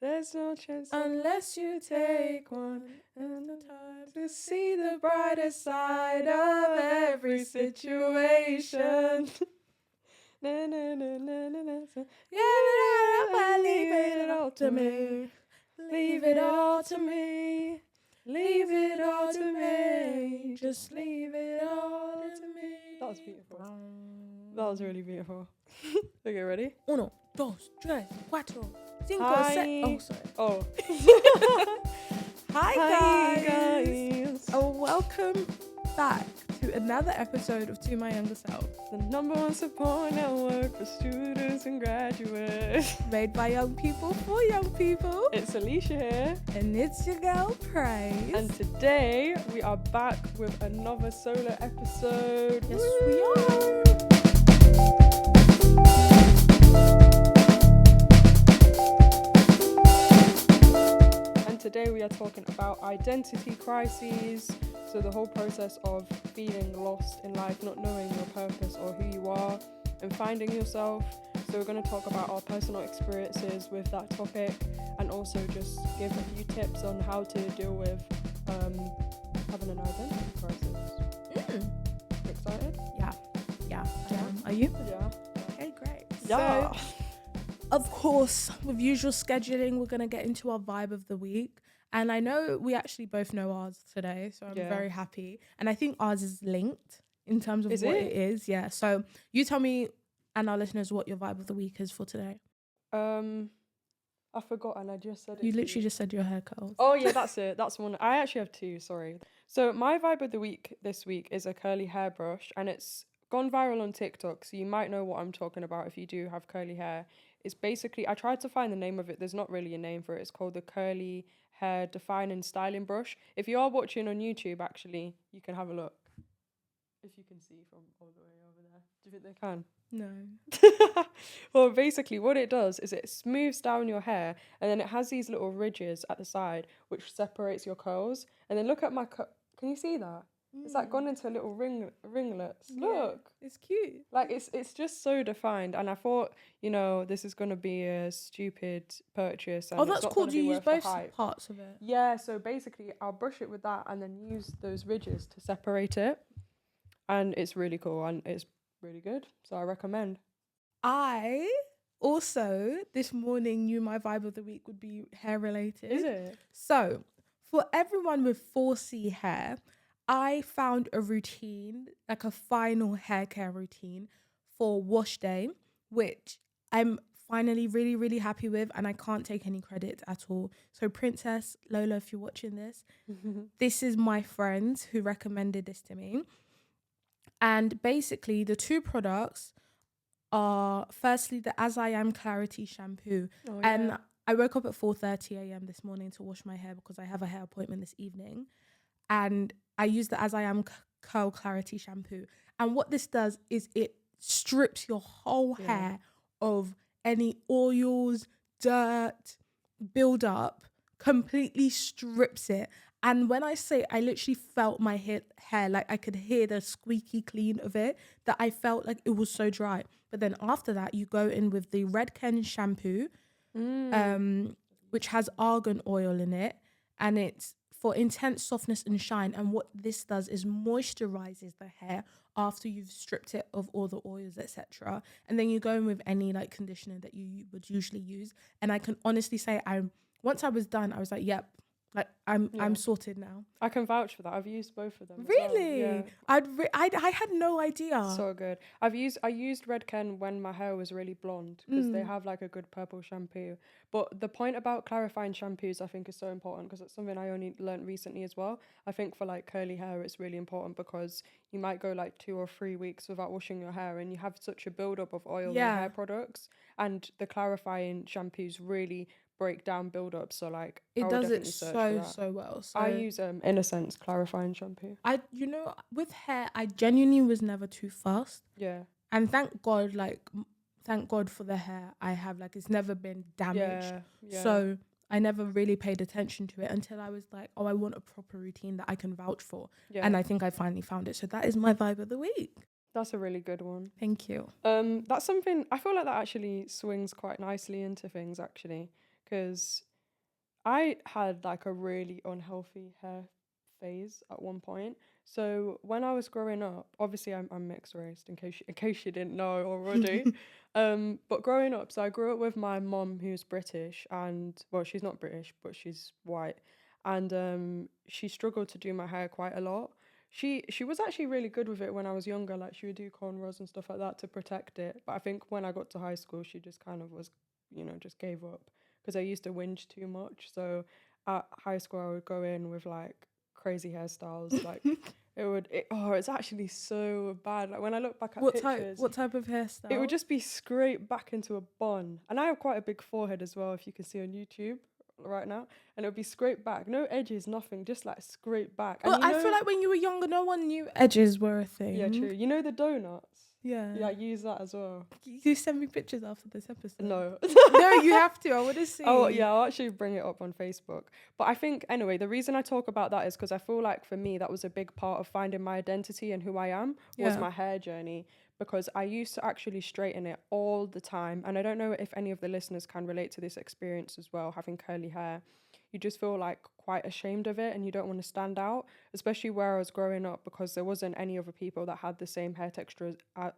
There's no chance unless you take one and the time to see the brighter side of every situation. Na, na, na, na, na, na. Leave it all to me. Leave it all to me. Leave it all to me. Just leave it all to me. That was beautiful. That was really beautiful. Okay, ready? 1, 2, 3, 4, 5, Hi. 6. Oh, sorry. Oh. Hi guys. Oh, welcome back to another episode of To My Younger Self. The #1 support network for students and graduates. Made by young people for young people. It's Alicia here. And it's your girl, Praise. And today we are back with another solo episode. Yes, Woo! we are. And today we are talking about identity crises. So the whole process of feeling lost in life, not knowing your purpose or who you are, and finding yourself. So we're going to talk about our personal experiences with that topic, and also just give a few tips on how to deal with having an identity crisis. Excited? Yeah. Are you? Yeah. Okay, great. Yeah. So, of course, with usual scheduling, we're going to get into our vibe of the week. And I know we actually both know ours today, so I'm very happy. And I think ours is linked in terms of what it is. Yeah. So you tell me and our listeners what your vibe of the week is for today. I forgot, and I just said it. You literally just said your hair curls. Oh yeah, that's it. That's one. I actually have two. Sorry. So my vibe of the week this week is a curly hairbrush, and it's gone viral on TikTok. So you might know what I'm talking about if you do have curly hair. It's basically, I tried to find the name of it. There's not really a name for it. It's called the curly hair defining styling brush. If you are watching on YouTube, actually, you can have a look. If you can see from all the way over there. Do you think they can? No. Well, basically what it does is it smooths down your hair, and then it has these little ridges at the side which separates your curls. And then look at my can you see that? It's like gone into little ringlets. Yeah, look, it's cute. like it's just so defined. And I thought, this is gonna be a stupid purchase, and That's cool. Do you use both parts of it? Yeah, so basically I'll brush it with that and then use those ridges to separate it, and it's really cool and it's really good, so I recommend. I also this morning knew my vibe of the week would be hair related. Is it? So for everyone with 4C hair, I found a routine, like a final hair care routine for wash day, which I'm finally really, really happy with, and I can't take any credit at all. So Princess Lola, if you're watching this, this is my friend who recommended this to me. And basically the two products are firstly the As I Am Clarity shampoo. Oh, and yeah. I woke up at 4:30 a.m. this morning to wash my hair because I have a hair appointment this evening. And I use the As I Am Curl Clarity shampoo. And what this does is it strips your whole hair of any oils, dirt, build up, completely strips it. And when I say I literally felt my hair, like I could hear the squeaky clean of it, that I felt like it was so dry. But then after that, you go in with the Redken shampoo, which has argan oil in it. And it's for intense softness and shine. And what this does is moisturizes the hair after you've stripped it of all the oils, etc. And then you go in with any like conditioner that you would usually use. And I can honestly say once I was done, I was like, yep, like I'm sorted now. I can vouch for that. I've used both of them. Really? As well. Yeah. I had no idea. So good. I used Redken when my hair was really blonde, because they have like a good purple shampoo. But the point about clarifying shampoos I think is so important, because it's something I only learned recently as well. I think for like curly hair it's really important, because you might go like 2 or 3 weeks without washing your hair and you have such a build-up of oil in your hair products, and the clarifying shampoos really break down build-up. So like it does it so well. So I use Innocence clarifying shampoo. With hair I genuinely was never too fast. Yeah. And thank God for the hair I have. Like it's never been damaged. Yeah. So I never really paid attention to it until I was like, I want a proper routine that I can vouch for. Yeah. And I think I finally found it. So that is my vibe of the week. That's a really good one. Thank you. That's something I feel like that actually swings quite nicely into things, actually, because I had like a really unhealthy hair phase at one point. So when I was growing up, obviously I'm mixed race in case you didn't know already. But growing up, so I grew up with my mom who's British and well, she's not British, but she's white. And she struggled to do my hair quite a lot. She was actually really good with it when I was younger, like she would do cornrows and stuff like that to protect it. But I think when I got to high school, she just kind of was, just gave up because I used to whinge too much. So at high school, I would go in with like crazy hairstyles. Like it's actually so bad. Like when I look back at pictures, What type of hairstyle? it would just be scraped back into a bun. And I have quite a big forehead as well, if you can see on YouTube right now. And it would be scraped back. No edges, nothing, just like scraped back. Well, And I feel like when you were younger, no one knew edges were a thing. Yeah, true. You know the donuts? Yeah. Yeah, I use that as well. You send me pictures after this episode. No. No, you have to. I want to see. Oh, yeah, I'll actually bring it up on Facebook. But I think, anyway, the reason I talk about that is because I feel like for me, that was a big part of finding my identity and who I am was my hair journey. Because I used to actually straighten it all the time. And I don't know if any of the listeners can relate to this experience as well, having curly hair. You just feel like quite ashamed of it and you don't want to stand out, especially where I was growing up because there wasn't any other people that had the same hair texture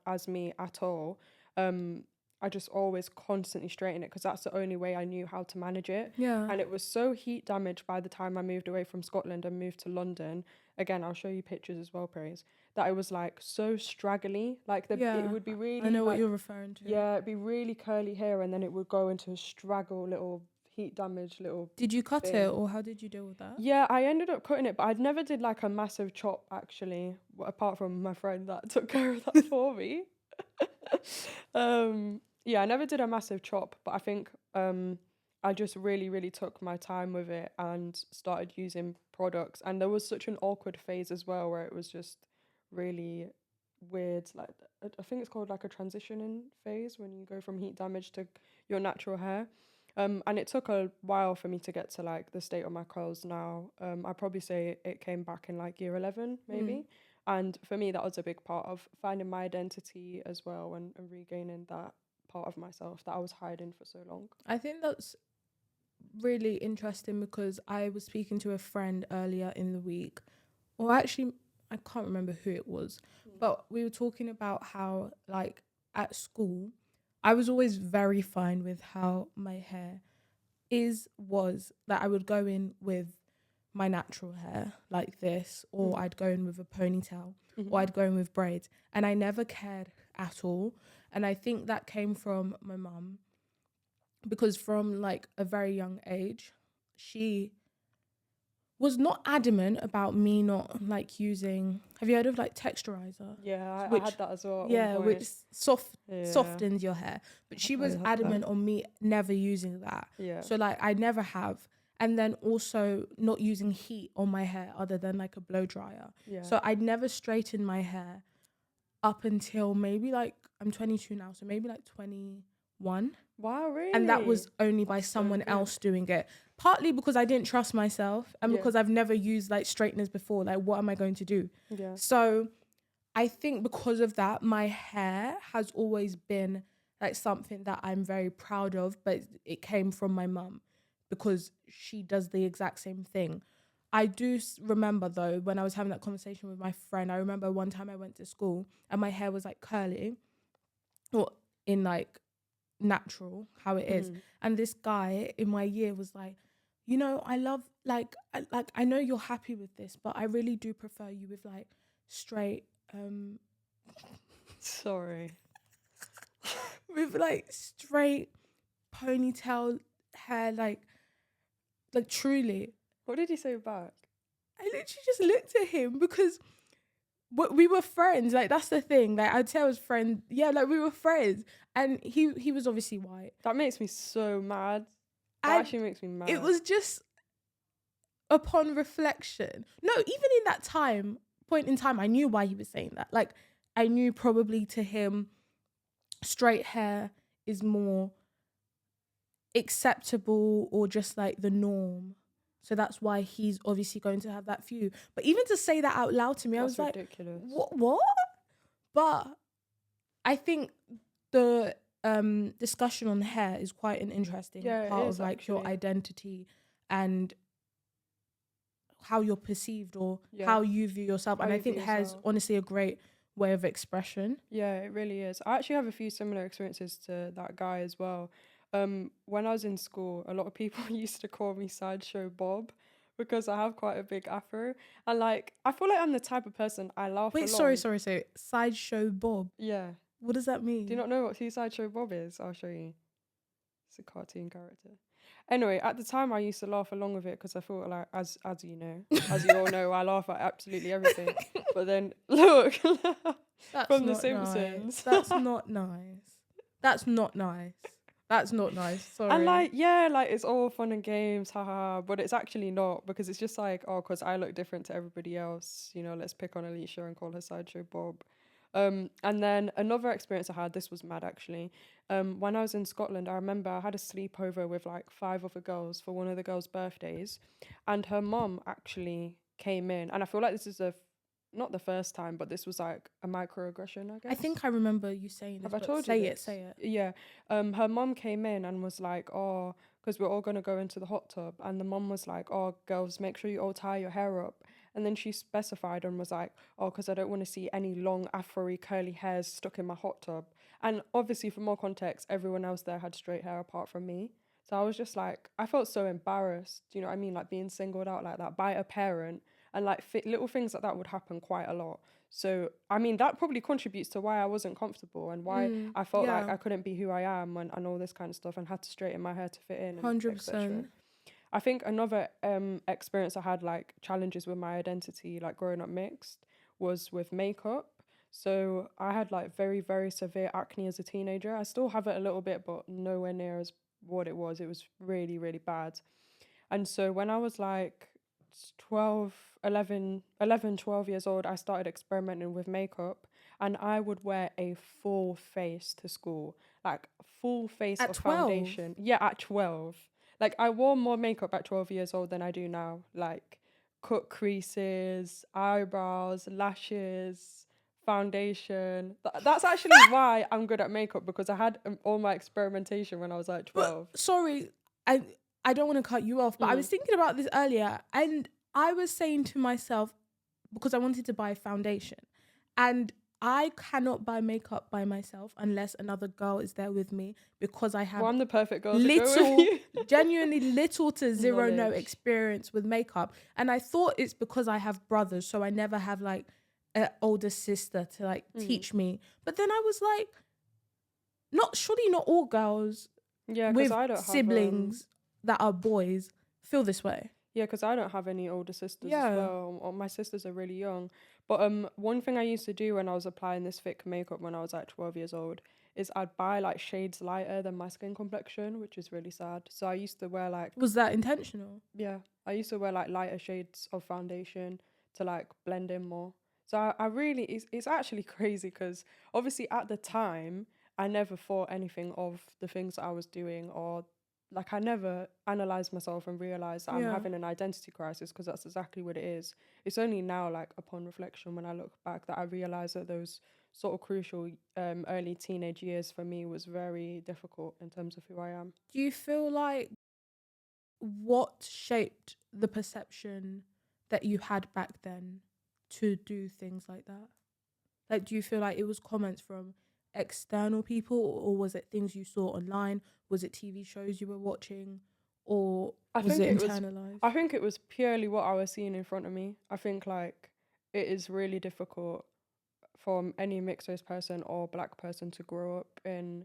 as me at all. I just always constantly straighten it because that's the only way I knew how to manage it. Yeah. And it was so heat damaged by the time I moved away from Scotland and moved to London. Again, I'll show you pictures as well, Praise. That it was like so straggly. Like it would be really. I know like, what you're referring to. Yeah, it'd be really curly hair and then it would go into a straggle little heat damaged little. Did you cut thing. it or how did you deal with that? Yeah, I ended up cutting it, but I'd never did like a massive chop actually, apart from my friend that took care of that for me. Yeah, I never did a massive chop, but I think I just really, really took my time with it and started using products. And there was such an awkward phase as well where it was just really weird. Like I think it's called like a transitioning phase when you go from heat damage to your natural hair. And it took a while for me to get to like the state of my curls now. I'd probably say it came back in like year 11 maybe. And for me, that was a big part of finding my identity as well and regaining that part of myself that I was hiding for so long. I think that's really interesting because I was speaking to a friend earlier in the week, or actually, I can't remember who it was, but we were talking about how, like, at school, I was always very fine with how my hair was that I would go in with my natural hair like this, or I'd go in with a ponytail, or I'd go in with braids, and I never cared at all. And I think that came from my mum, because from like a very young age, she was not adamant about me not like using. Have you heard of like texturizer? Yeah, I had that as well. Yeah, which softens your hair. But she was adamant on me never using that. Yeah. So like I never have. And then also not using heat on my hair other than like a blow dryer. Yeah. So I'd never straightened my hair up until maybe like I'm 22 now, so maybe like 21. Wow, really? And that was only by someone else doing it. Partly because I didn't trust myself and because I've never used like straighteners before. Like, what am I going to do? Yeah. So I think because of that, my hair has always been like something that I'm very proud of, but it came from my mum because she does the exact same thing. I do remember though, when I was having that conversation with my friend, I remember one time I went to school and my hair was like curly or in like natural, how it is. And this guy in my year was like, you know, I love I know you're happy with this, but I really do prefer you with like straight sorry. with like straight ponytail hair, like truly. What did he say back? I literally just looked at him because we were friends. Like, that's the thing. Like, I'd say I was friend. Yeah, like we were friends. And he was obviously white. That makes me so mad. That actually makes me mad. It was just upon reflection. No, even in that point in time, I knew why he was saying that. Like, I knew probably to him, straight hair is more acceptable or just like the norm. So that's why he's obviously going to have that view. But even to say that out loud to me, I was ridiculous. Like, what? But I think the discussion on hair is quite an interesting part of like your identity and how you're perceived or Yeah. how you view yourself. How And I you view think hair is yourself. honestly a great way of expression. Yeah, it really is. I actually have a few similar experiences to that guy as well. When I was in school, a lot of people used to call me Sideshow Bob because I have quite a big afro. And like, I feel like I'm the type of person I laugh Wait, along. sorry. Sideshow Bob. Yeah. What does that mean? Do you not know who Sideshow Bob is? I'll show you. It's a cartoon character. Anyway, at the time I used to laugh along with it because I thought like, as you know, as you all know, I laugh at absolutely everything. But then look, That's from The not Simpsons. Nice. That's not nice. That's not nice. That's not nice. Sorry. And like, yeah, like it's all fun and games, haha. But it's actually not because it's just like, oh, because I look different to everybody else. You know, let's pick on Alicia and call her Sideshow Bob. And then another experience I had, this was mad actually. When I was in Scotland, I remember I had a sleepover with like 5 other girls for one of the girls' birthdays, and her mum actually came in, and I feel like this is not the first time, but this was like a microaggression, I guess. I think I remember you saying this. Have I but told say you it, this? say it. Yeah. Her mum came in and was like, oh, because we're all going to go into the hot tub. And the mum was like, oh, girls, make sure you all tie your hair up. And then she specified and was like, oh, because I don't want to see any long afro-y curly hairs stuck in my hot tub. And obviously, for more context, everyone else there had straight hair apart from me. So I was just like, I felt so embarrassed. Do you know what I mean? Like being singled out like that by a parent. And like little things like that would happen quite a lot. So, I mean, that probably contributes to why I wasn't comfortable and why I felt like I couldn't be who I am and all this kind of stuff and had to straighten my hair to fit in and 100%. I think another experience I had, like challenges with my identity, like growing up mixed, was with makeup. So I had like very, very severe acne as a teenager. I still have it a little bit, but nowhere near as what it was. It was really, really bad. And so when I was like 12 years old, I started experimenting with makeup and I would wear a full face to school, like full face At of 12? foundation. Yeah, at 12. Like I wore more makeup at 12 years old than I do now. Like cut creases, eyebrows, lashes, foundation. That's actually why I'm good at makeup because I had all my experimentation when I was like 12. But, sorry, I don't want to cut you off, but I was thinking about this earlier and I was saying to myself, because I wanted to buy foundation, and I cannot buy makeup by myself unless another girl is there with me because I have Well, I'm the perfect girl to go with you. genuinely little to zero no Knowledge. experience with makeup. And I thought it's because I have brothers, so I never have like an older sister to like teach me. But then I was like, surely not all girls Yeah, with because I don't siblings that are boys feel this way. Yeah, because I don't have any older sisters Yeah. as well. My sisters are really young. But one thing I used to do when I was applying this thick makeup when I was like 12 years old is I'd buy like shades lighter than my skin complexion, which is really sad. So I used to wear like Was that intentional? yeah, I used to wear like lighter shades of foundation to like blend in more. So I really it's actually crazy because obviously at the time I never thought anything of the things that I was doing or like I never analyzed myself and realized that I'm Yeah. having an identity crisis because that's exactly what it is. It's only now like upon reflection when I look back that I realize that those sort of crucial early teenage years for me was very difficult in terms of who I am. Do you feel like what shaped the perception that you had back then to do things like that? Like, do you feel like it was comments from external people, or was it things you saw online? Was it TV shows you were watching, or was it internalized? I think it was purely what I was seeing in front of me. I think like it is really difficult for any mixed race person or black person to grow up in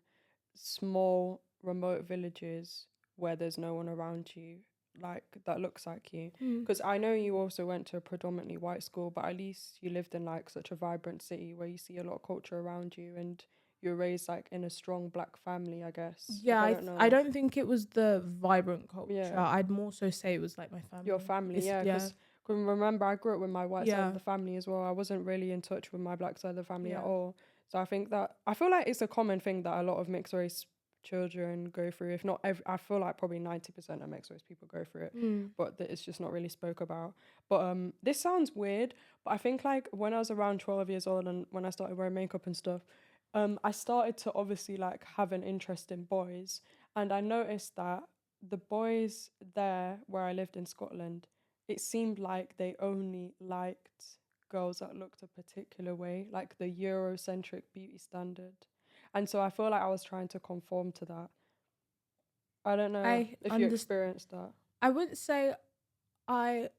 small remote villages where there's no one around you like that looks like you because I know you also went to a predominantly white school, but at least you lived in like such a vibrant city where you see a lot of culture around you and you're raised like in a strong black family, I guess. Yeah, I don't know. I don't think it was the vibrant culture. Yeah. I'd more so say it was like my family. Your family, yeah, because remember I grew up with my white side of the family as well. I wasn't really in touch with my black side of the family at all. So I think that I feel like it's a common thing that a lot of mixed race children go through. If not every, I feel like probably 90% of mixed race people go through it, but it's just not really spoke about. But this sounds weird, but I think like when I was around 12 years old and when I started wearing makeup and stuff, I started to obviously like have an interest in boys, and I noticed that the boys there where I lived in Scotland, it seemed like they only liked girls that looked a particular way, like the Eurocentric beauty standard. And so I feel like I was trying to conform to that. I don't know I if you experienced that. I wouldn't say I.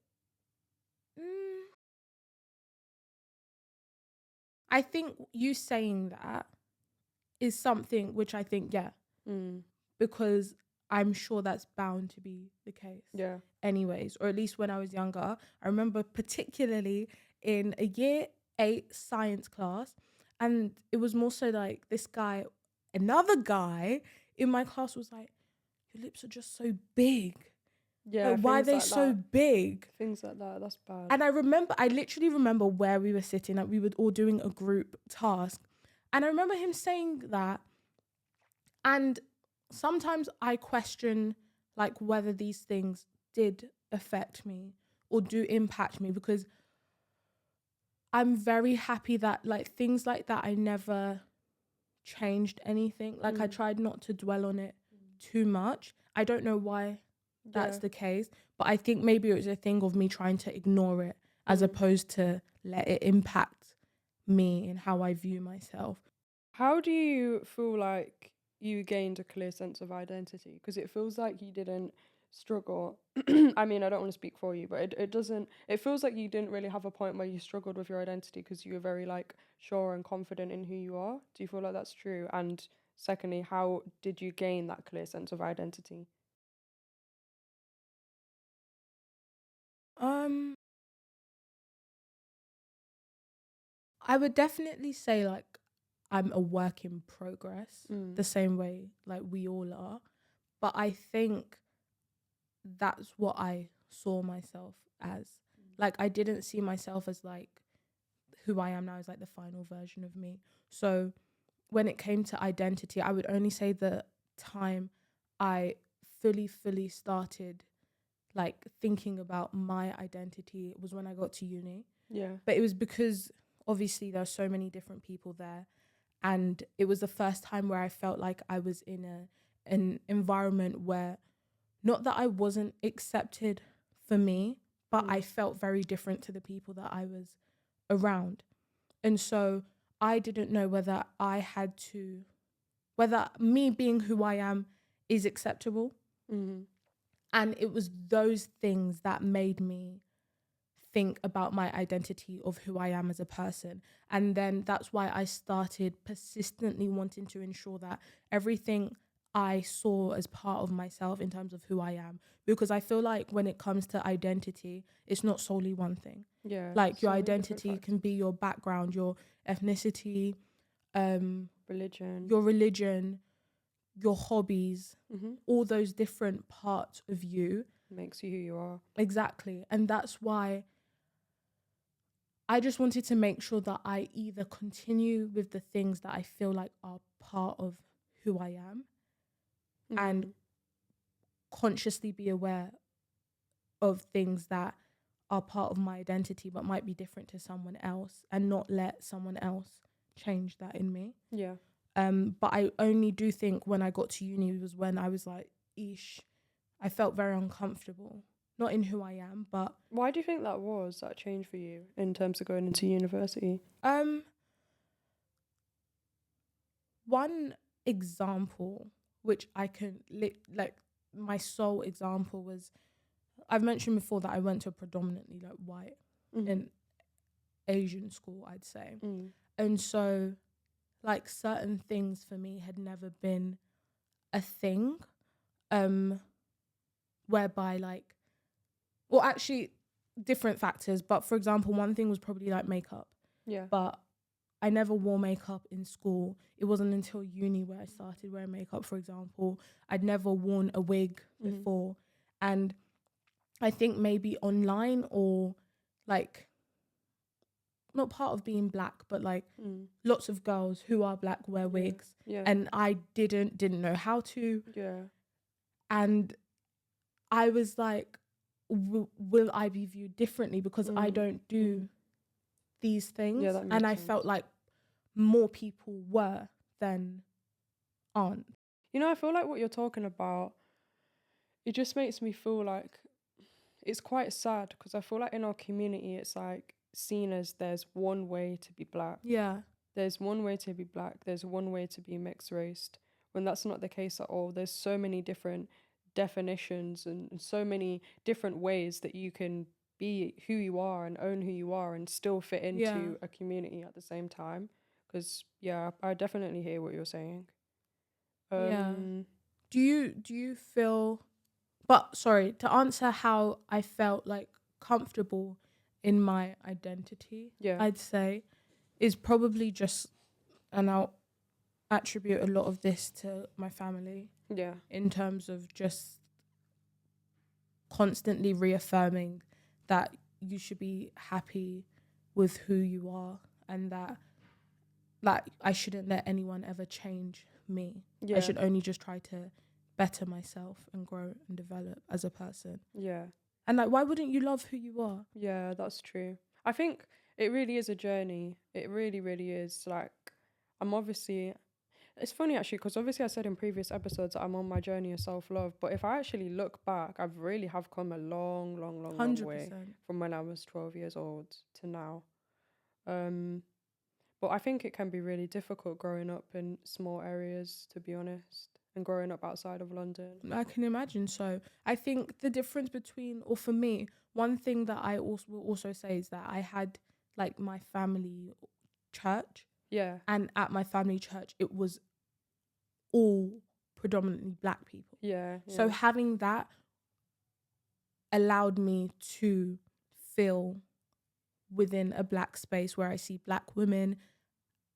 Mm, I think you saying that is something which I think, yeah, because I'm sure that's bound to be the case. Yeah. Anyways, or at least when I was younger, I remember particularly in a year 8 science class, and it was more so like this guy, another guy in my class was like, your lips are just so big. Yeah. Like, why are things they like so that. big? Things like that. That's bad. And I literally remember where we were sitting, like we were all doing a group task. And I remember him saying that. And sometimes I question like whether these things did affect me or do impact me, because I'm very happy that like things like that, I never changed anything. Like I tried not to dwell on it too much. I don't know why that's the case, but I think maybe it was a thing of me trying to ignore it as opposed to let it impact me and how I view myself. How do you feel like you gained a clear sense of identity? Because it feels like you didn't struggle. I mean, I don't want to speak for you, but it doesn't, it feels like you didn't really have a point where you struggled with your identity because you were very like sure and confident in who you are. Do you feel like that's true? And secondly, how did you gain that clear sense of identity? Um, I would definitely say like I'm a work in progress, the same way like we all are. But I think that's what I saw myself as. Like I didn't see myself as like who I am now as like the final version of me. So when it came to identity, I would only say the time I fully started like thinking about my identity was when I got to uni. Yeah. But it was because obviously there are so many different people there, and it was the first time where I felt like I was in an environment where, not that I wasn't accepted for me, but I felt very different to the people that I was around. And so I didn't know whether me being who I am is acceptable. And it was those things that made me think about my identity of who I am as a person. And then that's why I started persistently wanting to ensure that everything I saw as part of myself in terms of who I am. Because I feel like when it comes to identity, it's not solely one thing. Yeah. Like your so many different identity can be your background, your ethnicity, religion. your religion, your hobbies, all those different parts of you. Makes you who you are. Exactly. And that's why I just wanted to make sure that I either continue with the things that I feel like are part of who I am and consciously be aware of things that are part of my identity but might be different to someone else, and not let someone else change that in me. Yeah. But I only do think when I got to uni was when I was like, eesh, I felt very uncomfortable. Not in who I am, but Why do you think that was, that change for you in terms of going into university? One example which I can like my sole example was, I've mentioned before that I went to a predominantly like white and Asian school, I'd say. And so like certain things for me had never been a thing, whereby like, well, actually different factors, but for example, one thing was probably like makeup. Yeah. But I never wore makeup in school. It wasn't until uni where I started wearing makeup, for example. I'd never worn a wig before. And I think maybe online, or like, not part of being black, but like lots of girls who are black wear wigs. Yeah. And I didn't know how to. Yeah. And I was like, will I be viewed differently because I don't do these things? Yeah, that makes and I sense. felt like more people were than aren't. You know, I feel like what you're talking about it just makes me feel like it's quite sad because I feel like in our community it's like seen as there's one way to be black. Yeah. There's one way to be black. There's one way to be mixed raced. When that's not the case at all. There's so many different definitions and so many different ways that you can be who you are and own who you are and still fit Yeah. into a community at the same time. Because yeah, I definitely hear what you're saying. Yeah. Um, Do you feel, but sorry, to answer how I felt like comfortable in my identity, yeah, I'd say is probably just, and I'll attribute a lot of this to my family yeah, in terms of just constantly reaffirming that you should be happy with who you are, and that like I shouldn't let anyone ever change me. I yeah, should only just try to better myself and grow and develop as a person. yeah. And like, why wouldn't you love who you are? Yeah, that's true. I think it really is a journey. It really, really is. Like, I'm obviously, it's funny actually, because obviously I said in previous episodes that I'm on my journey of self love. But if I actually look back, I've really have come a long, long, long, long way 100%. from when I was 12 years old to now. Um, but I think it can be really difficult growing up in small areas, to be honest, and growing up outside of London. I can imagine. So I think the difference between, or for me, one thing that I also will also say is that I had like my family church, Yeah, and at my family church, it was all predominantly black people. yeah, So yeah, having that allowed me to feel within a black space where I see black women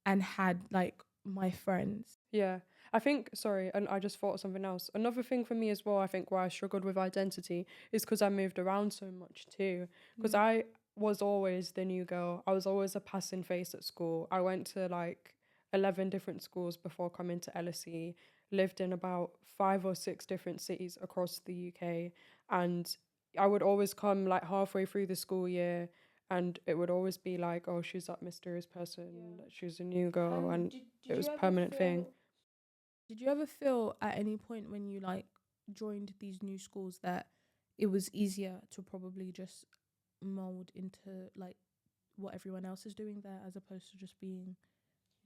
and had like my friends. yeah. I think, sorry, and I just thought of something else. Another thing for me as well, I think why I struggled with identity is because I moved around so much too. Because I was always the new girl. I was always a passing face at school. I went to like 11 different schools before coming to LSE, lived in about 5 or 6 different cities across the UK. And I would always come like halfway through the school year and it would always be like, oh, she's that mysterious person, she's a new girl, and it was a permanent thing. Did you ever feel at any point when you like joined these new schools that it was easier to probably just mold into like what everyone else is doing there as opposed to just being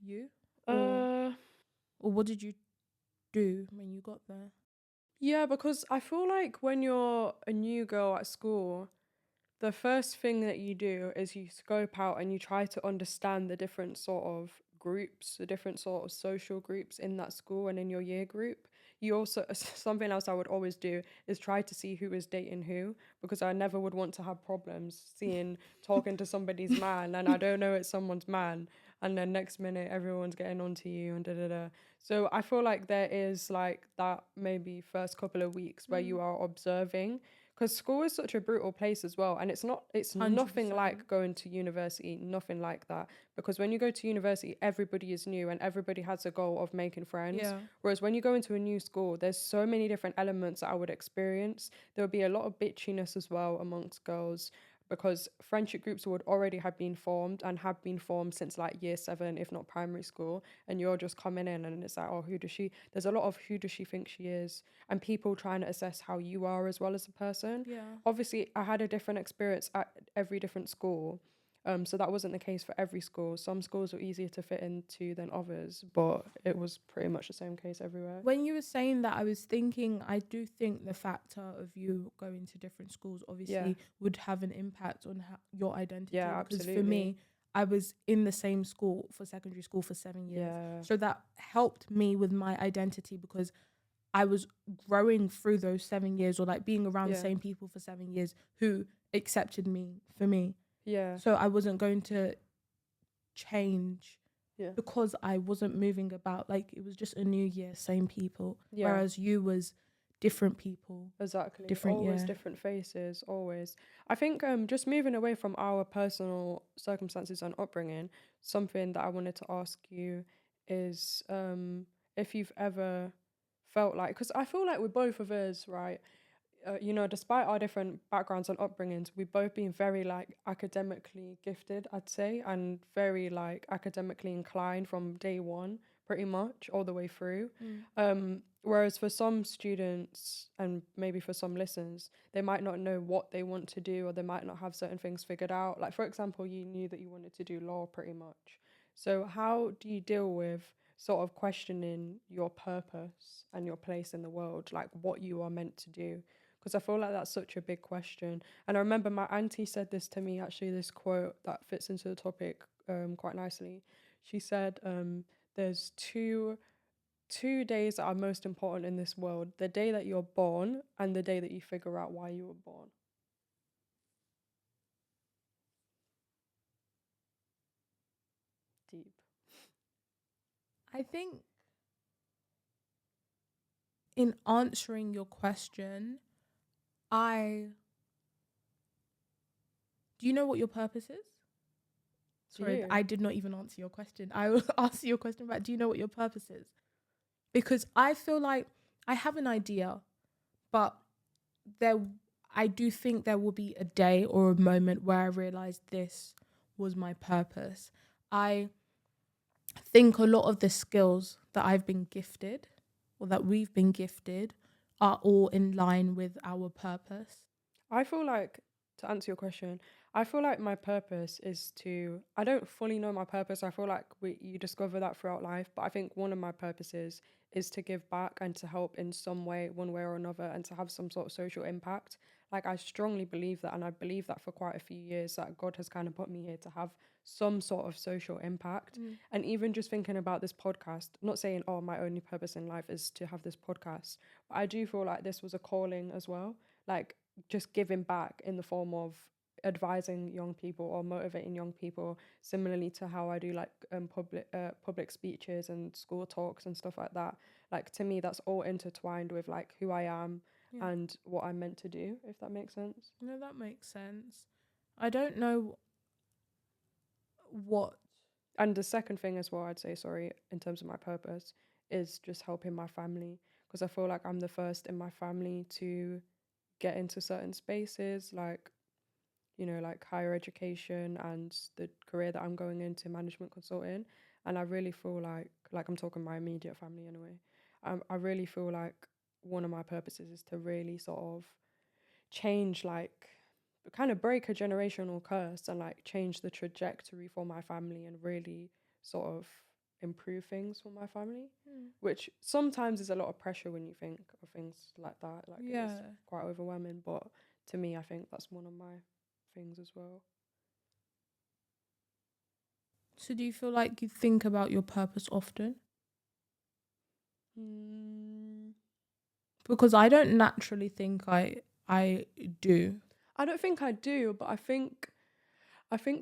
you? Or Uh, or what did you do when you got there? yeah, because I feel like when you're a new girl at school, the first thing that you do is you scope out and you try to understand the different sort of groups, the different sort of social groups in that school and in your year group. You also, something else I would always do is try to see who is dating who, because I never would want to have problems talking to somebody's man and I don't know it's someone's man. And then next minute everyone's getting onto you and da da da. So I feel like there is like that maybe first couple of weeks where you are observing, because school is such a brutal place as well, and it's nothing 100%. like going to university, nothing like that, because when you go to university everybody is new and everybody has a goal of making friends. Yeah. Whereas when you go into a new school, there's so many different elements that I would experience. There would be a lot of bitchiness as well amongst girls, because friendship groups would already have been formed and have been formed since like year 7, if not primary school, and you're just coming in and it's like, oh, who does she, there's a lot of who does she think she is, and people trying to assess how you are as well as a person. Yeah. Obviously I had a different experience at every different school, so that wasn't the case for every school. Some schools were easier to fit into than others, but it was pretty much the same case everywhere. When you were saying that, I was thinking, I do think the factor of you going to different schools Yeah, obviously would have an impact on your identity. yeah, Because for absolutely. me, I was in the same school for secondary school for 7 years. Yeah, So that helped me with my identity because I was growing through those 7 years, or like being around the yeah, same people for 7 years who accepted me for me. yeah, So I wasn't going to change yeah, because I wasn't moving about. Like it was just a new year, same people. yeah. Whereas you was different people, Exactly. different Always year. different faces, always. I think just moving away from our personal circumstances and upbringing, something that I wanted to ask you is if you've ever felt like, because I feel like with both of us, right, despite our different backgrounds and upbringings, we've both been very like academically gifted, I'd say, and very like academically inclined from day one, pretty much all the way through. Mm. Whereas for some students and maybe for some listeners, they might not know what they want to do, or they might not have certain things figured out. Like, for example, you knew that you wanted to do law pretty much. So how do you deal with sort of questioning your purpose and your place in the world, like what you are meant to do? Because I feel like that's such a big question. And I remember my auntie said this to me, actually, this quote that fits into the topic quite nicely. She said, there's two days that are most important in this world: the day that you're born and the day that you figure out why you were born. Deep. I think in answering your question, I do you know what your purpose is? Do Sorry, you? I did not even answer your question. I will ask you a question about, do you know what your purpose is? Because I feel like I have an idea, but there I do think there will be a day or a moment where I realize this was my purpose. I think a lot of the skills that I've been gifted, or that we've been gifted, are all in line with our purpose. I feel like, to answer your question, I feel like my purpose is to, I don't fully know my purpose. I feel like you discover that throughout life. But I think one of my purposes is to give back and to help in some way, one way or another, and to have some sort of social impact. Like, I strongly believe that. And I believe that for quite a few years, that God has kind of put me here to have some sort of social impact. And even just thinking about this podcast, not saying, oh, my only purpose in life is to have this podcast, but I do feel like this was a calling as well. Like, just giving back in the form of advising young people or motivating young people, similarly to how I do like public speeches and school talks and stuff like that. Like, to me, that's all intertwined with like who I am Yeah. and what I'm meant to do, if that makes sense. No, that makes sense. I don't know what. And the second thing as well, I'd say, sorry, in terms of my purpose, is just helping my family, because I feel like I'm the first in my family to get into certain spaces, like, you know, like higher education and the career that I'm going into, management consulting. And I really feel like I'm talking my immediate family anyway. I really feel like one of my purposes is to really sort of change, like, kind of break a generational curse and like change the trajectory for my family and really sort of improve things for my family, which sometimes is a lot of pressure when you think of things like that. Like, Yeah. it's quite overwhelming, but to me, I think that's one of my things as well. So do you feel like you think about your purpose often? Because I don't naturally think I do. I don't think I do, but I think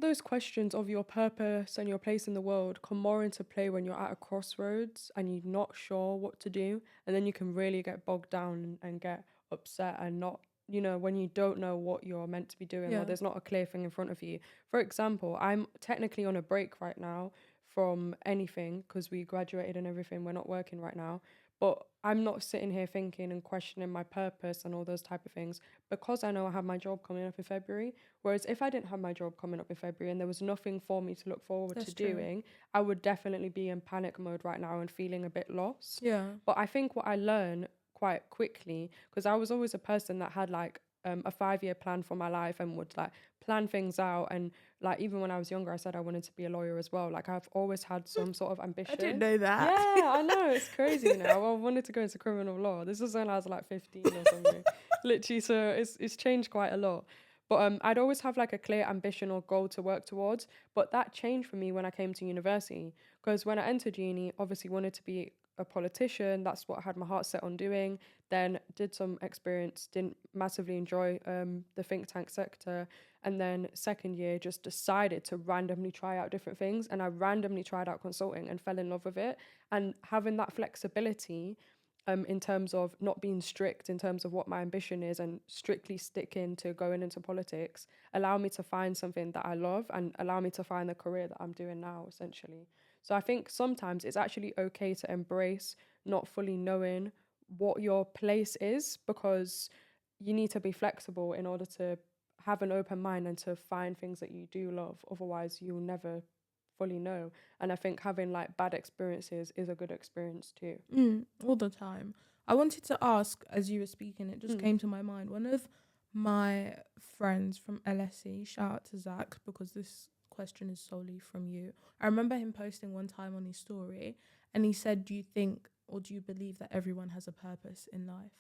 those questions of your purpose and your place in the world come more into play when you're at a crossroads and you're not sure what to do. And then you can really get bogged down and get upset and not, you know, when you don't know what you're meant to be doing, or Yeah. there's not a clear thing in front of you. For example, I'm technically on a break right now from anything because we graduated and everything. We're not working right now. But I'm not sitting here thinking and questioning my purpose and all those type of things, because I know I have my job coming up in February. Whereas if I didn't have my job coming up in February and there was nothing for me to look forward That's to true. doing, I would definitely be in panic mode right now and feeling a bit lost. Yeah. But I think what I learned quite quickly, because I was always a person that had like a 5-year plan for my life and would like plan things out. And like, even when I was younger, I said I wanted to be a lawyer as well. Like, I've always had some sort of ambition. I didn't know that. Yeah, I know, it's crazy. You know, I wanted to go into criminal law. This was when I was like 15 or something. Literally, so it's changed quite a lot. But I'd always have like a clear ambition or goal to work towards. But that changed for me when I came to university. Because when I entered uni, obviously wanted to be a politician. That's what I had my heart set on doing. Then did some experience, didn't massively enjoy the think tank sector. And then second year, just decided to randomly try out different things. And I randomly tried out consulting and fell in love with it. And having that flexibility, in terms of not being strict in terms of what my ambition is and strictly sticking to going into politics, allow me to find something that I love and allow me to find the career that I'm doing now, essentially. So I think sometimes it's actually okay to embrace not fully knowing what your place is, because you need to be flexible in order to have an open mind and to find things that you do love. Otherwise, you'll never fully know. And I think having like bad experiences is a good experience too. All the time. I wanted to ask, as you were speaking, it just came to my mind. One of my friends from LSE, shout out to Zach, because this question is solely from you. I remember him posting one time on his story, and he said, do you think or do you believe that everyone has a purpose in life?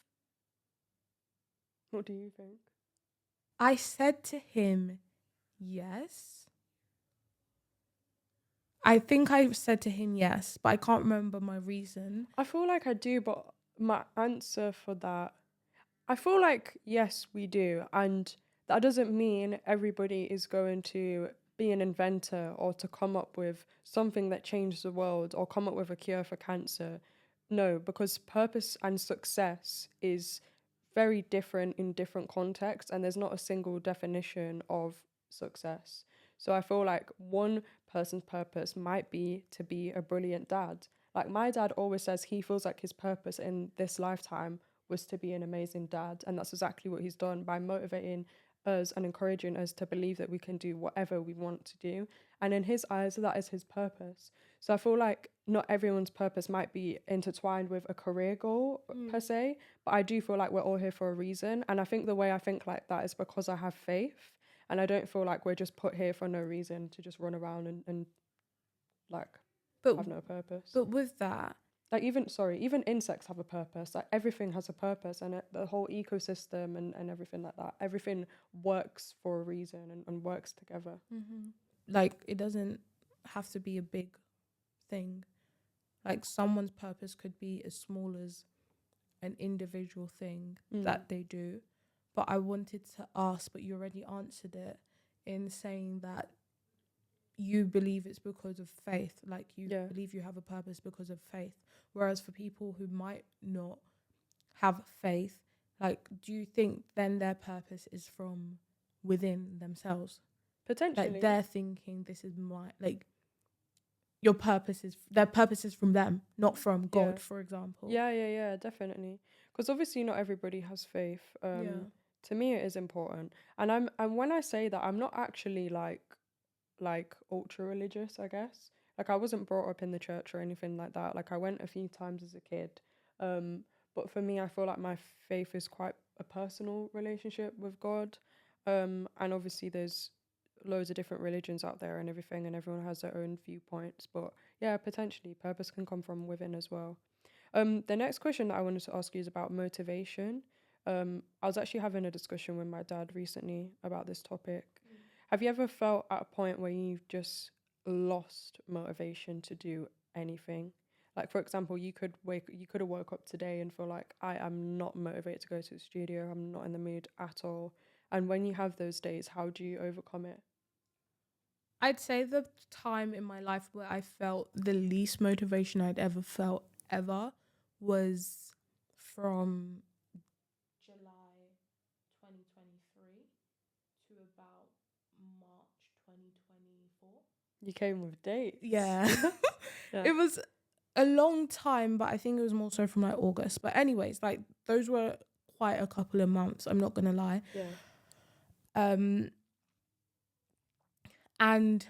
What do you think? I said to him, yes. I think I said to him yes, but I can't remember my reason. I feel like I do, but my answer for that, I feel like yes, we do, and that doesn't mean everybody is going to be an inventor or to come up with something that changes the world or come up with a cure for cancer. No, because purpose and success is very different in different contexts, and there's not a single definition of success. So I feel like one person's purpose might be to be a brilliant dad. Like my dad always says he feels like his purpose in this lifetime was to be an amazing dad, and that's exactly what he's done by motivating us and encouraging us to believe that we can do whatever we want to do. And in his eyes, that is his purpose. So I feel like not everyone's purpose might be intertwined with a career goal per se, but I do feel like we're all here for a reason. And I think the way I think like that is because I have faith, and I don't feel like we're just put here for no reason to just run around and like But have no purpose. but with that, Like even insects have a purpose. Like everything has a purpose, and the whole ecosystem and everything like that. Everything works for a reason and works together. like it doesn't have to be a big thing. Like someone's purpose could be as small as an individual thing that they do. But I wanted to ask, but you already answered it in saying that you believe it's because of faith. Like you believe you have a purpose because of faith. Whereas for people who might not have faith, like do you think then their purpose is from within themselves? Potentially. Like they're thinking this is my, like your purpose is, their purpose is from them, not from God, for example. Yeah, definitely. Because obviously not everybody has faith. To me it is important. And when I say that, I'm not actually like ultra religious, I guess. Like I wasn't brought up in the church or anything like that. Like I went a few times as a kid. But for me, I feel like my faith is quite a personal relationship with God. And obviously there's loads of different religions out there and everything, and everyone has their own viewpoints. But yeah, potentially purpose can come from within as well. The next question that I wanted to ask you is about motivation. I was actually having a discussion with my dad recently about this topic. Have you ever felt at a point where you've just lost motivation to do anything? Like for example, you could have woke up today and feel like I am not motivated to go to the studio. I'm not in the mood at all. And when you have those days, how do you overcome it? I'd say the time in my life where I felt the least motivation I'd ever felt ever was from July 2023 to about March 2024. You came with dates. Yeah. Yeah. It was a long time, but I think it was more so from like August. But anyways, like those were quite a couple of months, I'm not gonna lie. Yeah. And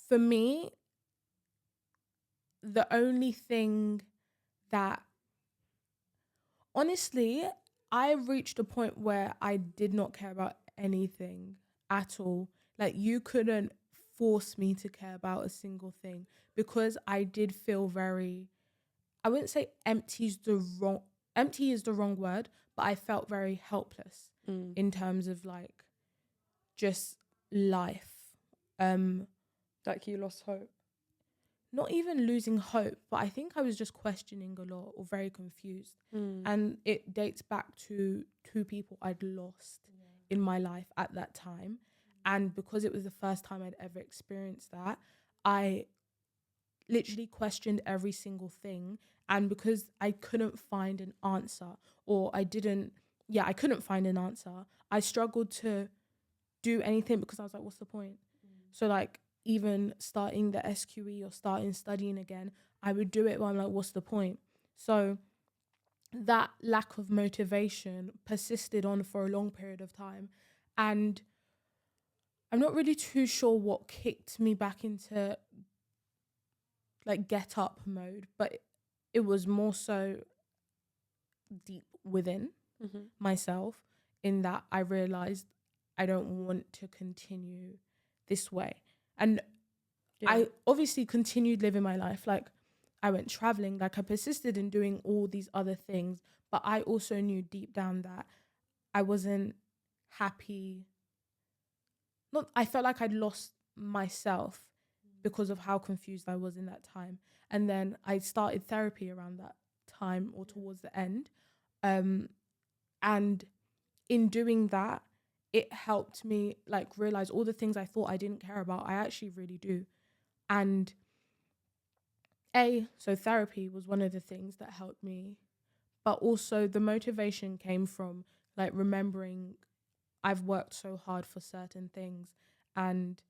for me, the only thing that, honestly, I reached a point where I did not care about anything at all. Like you couldn't force me to care about a single thing, because I did feel very, I wouldn't say empty is the wrong word, but I felt very helpless in terms of like just life. Like you lost hope. Not even losing hope, but I think I was just questioning a lot or very confused. And it dates back to two people I'd lost in my life at that time. And because it was the first time I'd ever experienced that, I literally questioned every single thing. And because I couldn't find an answer, or I couldn't find an answer, I struggled to do anything because I was like, what's the point? So like even starting the SQE or starting studying again, I would do it but I'm like, what's the point? So that lack of motivation persisted on for a long period of time. And I'm not really too sure what kicked me back into like get up mode, but it was more so deep within Mm-hmm. myself, in that I realized I don't want to continue this way. And Yeah. I obviously continued living my life. Like, I went traveling, like I persisted in doing all these other things, but I also knew deep down that I wasn't happy. Not, I felt like I'd lost myself because of how confused I was in that time. And then I started therapy around that time or towards the end. And in doing that, it helped me like realize all the things I thought I didn't care about, I actually really do. And so therapy was one of the things that helped me, but also the motivation came from like remembering I've worked so hard for certain things, and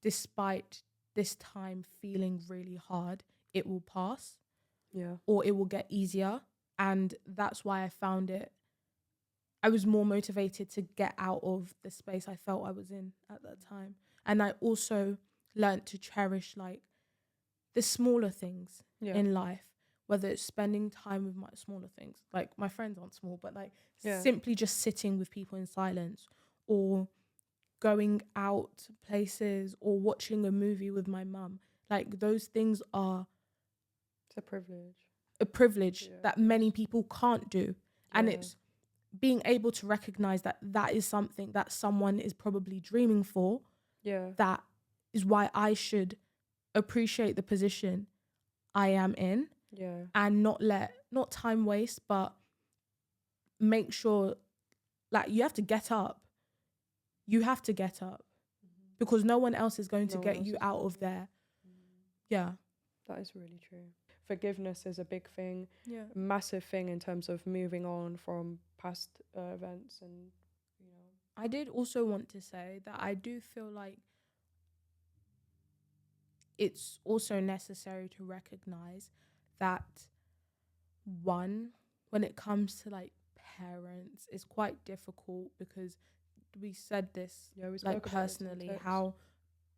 despite this time feeling really hard, it will pass. Yeah. Or it will get easier. And that's why I was more motivated to get out of the space I felt I was in at that time. And I also learned to cherish like the smaller things in life, whether it's spending time with my smaller things, like my friends aren't small, but like simply just sitting with people in silence, or going out places, or watching a movie with my mum. Like, those things are It's a privilege. That many people can't do. And it's being able to recognize that that is something that someone is probably dreaming for. That is why I should appreciate the position I am in. And not time waste, but make sure, like, you have to get up. You have to get up, because no one else is going to get you out of there. Yeah. That is really true. Forgiveness is a big thing. Yeah. A massive thing in terms of moving on from past events, and I did also want to say that I do feel like it's also necessary to recognize that, one, when it comes to like parents, it's quite difficult, because we said this like personally, how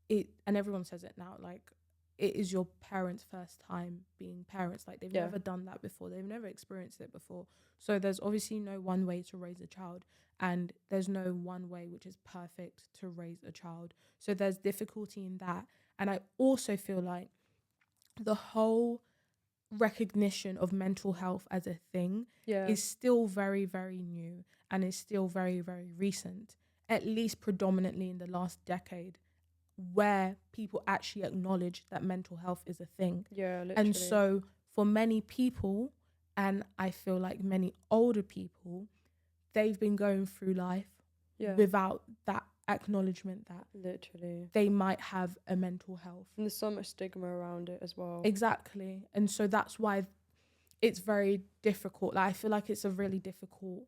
it, and everyone says it now, like, it is your parents' first time being parents. Like, they've never done that before, they've never experienced it before. So there's obviously no one way to raise a child, and there's no one way which is perfect to raise a child. So there's difficulty in that. And I also feel like the whole recognition of mental health as a thing is still very, very new, and is still very, very recent, at least predominantly in the last decade, where people actually acknowledge that mental health is a thing. Literally. And so for many people, and I feel like many older people, they've been going through life without that acknowledgement that literally they might have a mental health. And there's so much stigma around it as well. Exactly. And so that's why it's very difficult. Like, I feel like it's difficult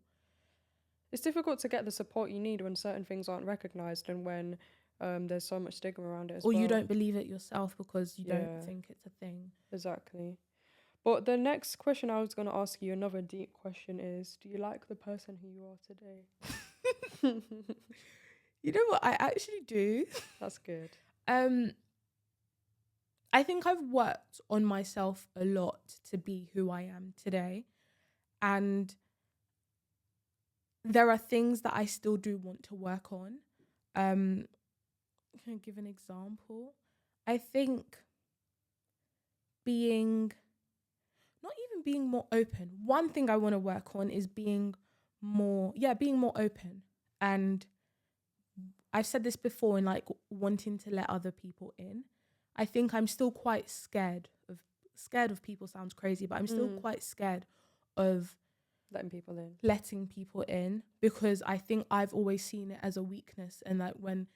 to get the support you need when certain things aren't recognised, and when there's so much stigma around it as well. Or you don't believe it yourself because you don't think it's a thing. Exactly. But the next question I was going to ask you, another deep question, is, do you like the person who you are today? You know what? I actually do. That's good. I think I've worked on myself a lot to be who I am today. And there are things that I still do want to work on. Can I give an example? I think not even being more open. One thing I want to work on is being more open. And I've said this before, in like wanting to let other people in. I think I'm still quite scared of people sounds crazy, but I'm still quite scared of letting people in, because I think I've always seen it as a weakness, and like when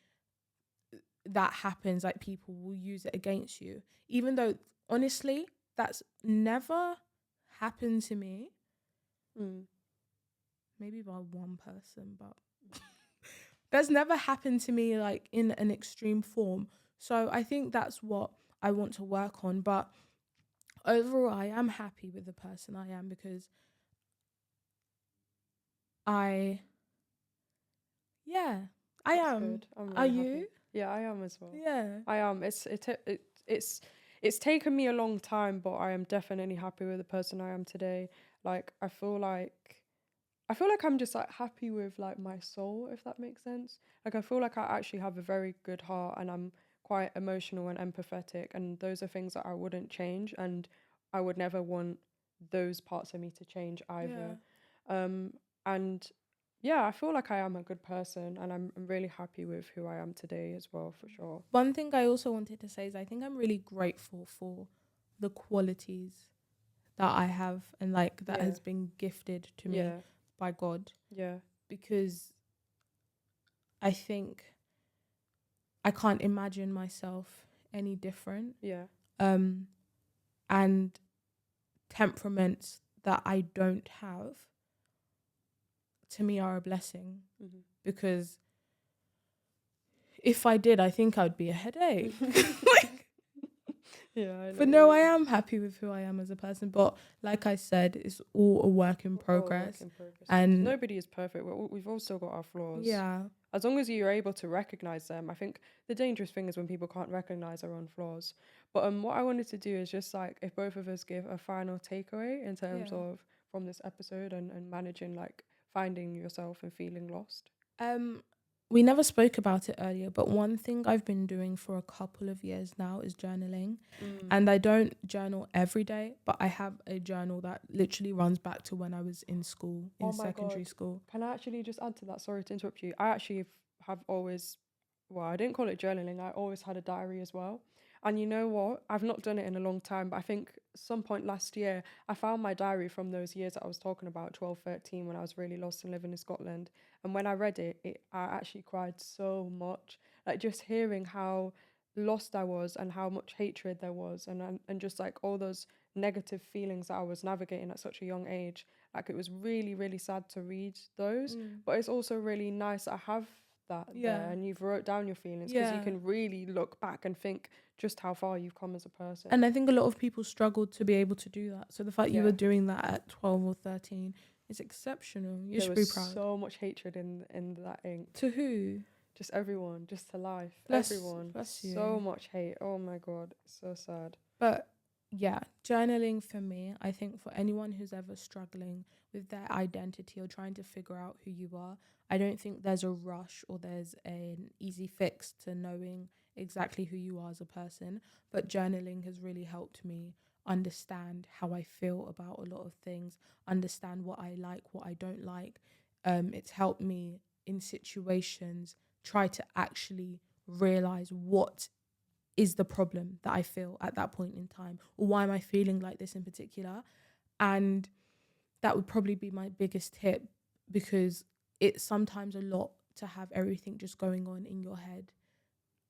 that happens, like, people will use it against you, even though honestly that's never happened to me. Maybe by one person, but that's never happened to me like in an extreme form. So I think that's what I want to work on. But overall, I am happy with the person I am, because I am. Good. I'm really Are happy. you? Yeah, I am as well. Yeah, I am. It's taken me a long time, but I am definitely happy with the person I am today. Like, I feel like I'm just like happy with like my soul, if that makes sense. Like, I feel like I actually have a very good heart, and I'm quite emotional and empathetic, and those are things that I wouldn't change, and I would never want those parts of me to change either. Um, and yeah, I feel like I am a good person, and I'm really happy with who I am today as well, for sure. One thing I also wanted to say is I think I'm really grateful for the qualities that I have and like that Yeah, has been gifted to me yeah, by God, yeah, because I think I can't imagine myself any different. yeah, Um, and temperaments that I don't have, to me, are a blessing, mm-hmm. because if I did, I think I'd be a headache. Like, Yeah, I know but what no, you I mean. am happy with who I am as a person. But like I said, it's all a work in We're all a work progress. in progress. And Nobody is perfect. We've all still got our flaws. yeah, As long as you're able to recognize them, I think the dangerous thing is when people can't recognize their own flaws. But what I wanted to do is just like if both of us give a final takeaway in terms yeah. of from this episode, and managing like finding yourself and feeling lost. Um, we never spoke about it earlier, but one thing I've been doing for a couple of years now is journaling. And I don't journal every day, but I have a journal that literally runs back to when I was in school, Oh in my secondary God. school. Can I actually just add to that? Sorry to interrupt you. I actually have always, well, I didn't call it journaling. I always had a diary as well. And you know what? I've not done it in a long time, but I think some point last year, I found my diary from those years that I was talking about, 12, 13, when I was really lost and living in Scotland. And when I read it, I actually cried so much. Like, just hearing how lost I was and how much hatred there was, and just like all those negative feelings that I was navigating at such a young age. Like, it was really, really sad to read those, but it's also really nice that I have that there, Yeah. and you've wrote down your feelings, because you Yeah. can really look back and think just how far you've come as a person. And I think a lot of people struggled to be able to do that. So the fact you Yeah. were doing that at 12 or 13 is exceptional. You There should was be proud. so much hatred in that ink. To who? Just everyone, just to life. Bless Everyone. you. So much hate. Oh my God. So sad. But yeah, journaling for me, I think for anyone who's ever struggling with their identity or trying to figure out who you are, I don't think there's a rush or there's an easy fix to knowing exactly who you are as a person. But journaling has really helped me understand how I feel about a lot of things, understand what I like, what I don't like. It's helped me in situations try to actually realize what is the problem that I feel at that point in time, or why am I feeling like this in particular. And that would probably be my biggest tip, because it's sometimes a lot to have everything just going on in your head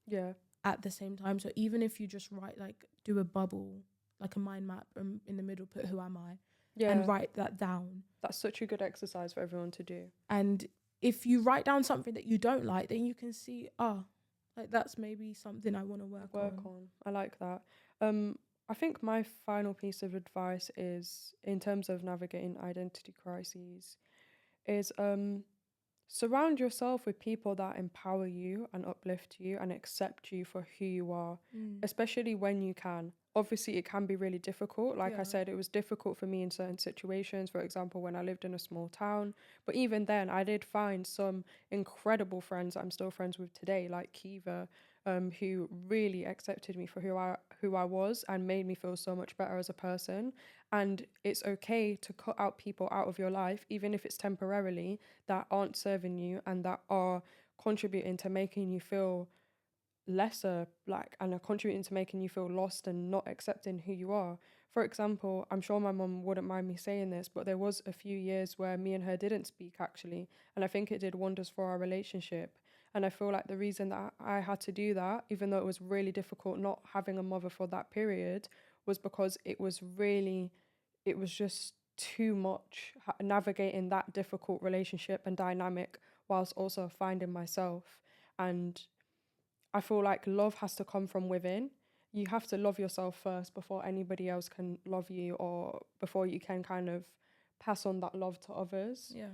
Yeah. at the same time. So even if you just write, like, do a bubble, like a mind map, in the middle put who am I, Yeah. and write that down. That's such a good exercise for everyone to do. And if you write down something that you don't like, then you can see, like, that's maybe something I want to work on. I like that. I think my final piece of advice is, in terms of navigating identity crises, is surround yourself with people that empower you and uplift you and accept you for who you are, especially when you can. Obviously, it can be really difficult. Like I Yeah. said, it was difficult for me in certain situations, for example, when I lived in a small town. But even then, I did find some incredible friends that I'm still friends with today, like Kiva, who really accepted me for who I was and made me feel so much better as a person. And it's okay to cut out people out of your life, even if it's temporarily, that aren't serving you and that are contributing to making you feel lesser, like, and are contributing to making you feel lost and not accepting who you are. For example, I'm sure my mum wouldn't mind me saying this, but there was a few years where me and her didn't speak, actually, and I think it did wonders for our relationship. And I feel like the reason that I had to do that, even though it was really difficult not having a mother for that period, was because it was just too much navigating that difficult relationship and dynamic whilst also finding myself. And I feel like love has to come from within. You have to love yourself first before anybody else can love you, or before you can kind of pass on that love to others. Yeah.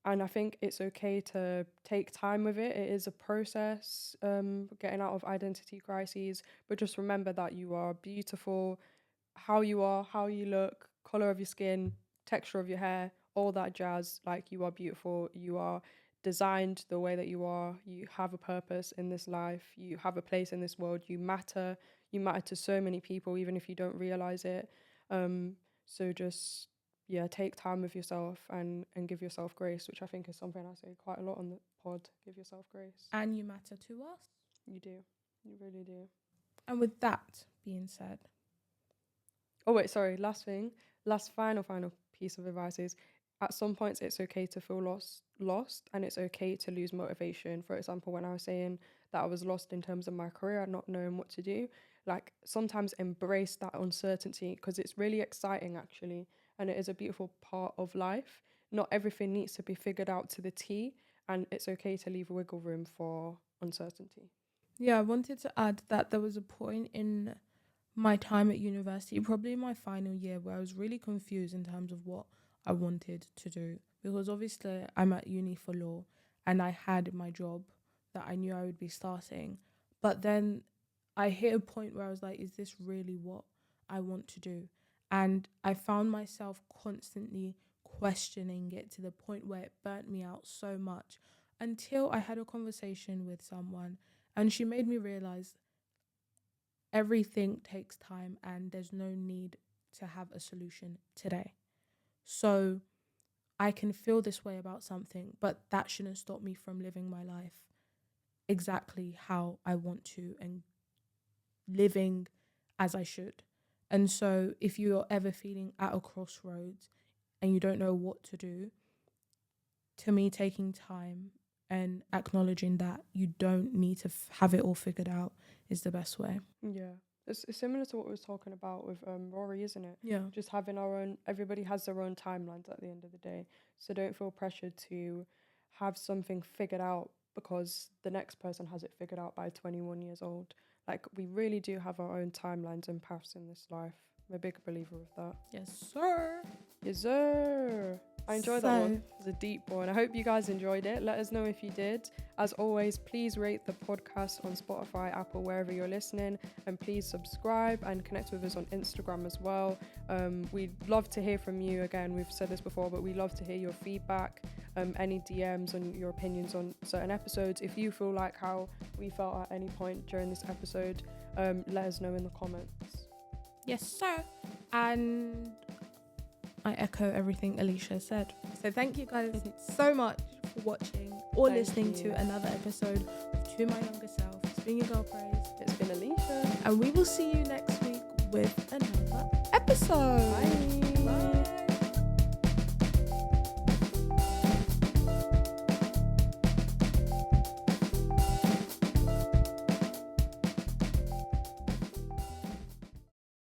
And I think it's okay to take time with it. It is a process, getting out of identity crises, but just remember that you are beautiful, how you are, how you look, color of your skin, texture of your hair, all that jazz. Like, you are beautiful, you are designed the way that you are, you have a purpose in this life, you have a place in this world, you matter to so many people, even if you don't realize it. So just, yeah, take time with yourself and give yourself grace, which I think is something I say quite a lot on the pod. Give yourself grace. And you matter to us. You do. You really do. And with that being said, oh wait, sorry, last final piece of advice is, at some points it's okay to feel lost, and it's okay to lose motivation. For example, when I was saying that I was lost in terms of my career, not knowing what to do, like, sometimes embrace that uncertainty, because it's really exciting actually, and it is a beautiful part of life. Not everything needs to be figured out to the T, and it's okay to leave wiggle room for uncertainty. yeah, I wanted to add that there was a point in my time at university, probably my final year, where I was really confused in terms of what I wanted to do, because obviously I'm at uni for law and I had my job that I knew I would be starting, but then I hit a point where I was like, is this really what I want to do? And I found myself constantly questioning it, to the point where it burnt me out so much, until I had a conversation with someone and she made me realize everything takes time and there's no need to have a solution today. So I can feel this way about something, but that shouldn't stop me from living my life exactly how I want to and living as I should. And so if you're ever feeling at a crossroads and you don't know what to do, to me, taking time and acknowledging that you don't need to have it all figured out is the best way. Yeah. It's similar to what we was talking about with Rory, isn't it? Yeah. Just having our own, everybody has their own timelines at the end of the day. So don't feel pressured to have something figured out because the next person has it figured out by 21 years old. Like, we really do have our own timelines and paths in this life. I'm a big believer of that. Yes, sir. Yes, sir. I enjoyed that one. It was a deep one. I hope you guys enjoyed it. Let us know if you did. As always, please rate the podcast on Spotify, Apple, wherever you're listening, and please subscribe and connect with us on Instagram as well. We'd love to hear from you. Again, we've said this before, but we love to hear your feedback, any DMs and your opinions on certain episodes. If you feel like how we felt at any point during this episode, let us know in the comments. Yes, sir. And I echo everything Alicia said. So thank you guys so much for watching or listening to another episode of To My Younger Self. It's been your girl Praise. It's been Alicia. And we will see you next week with another episode. Bye.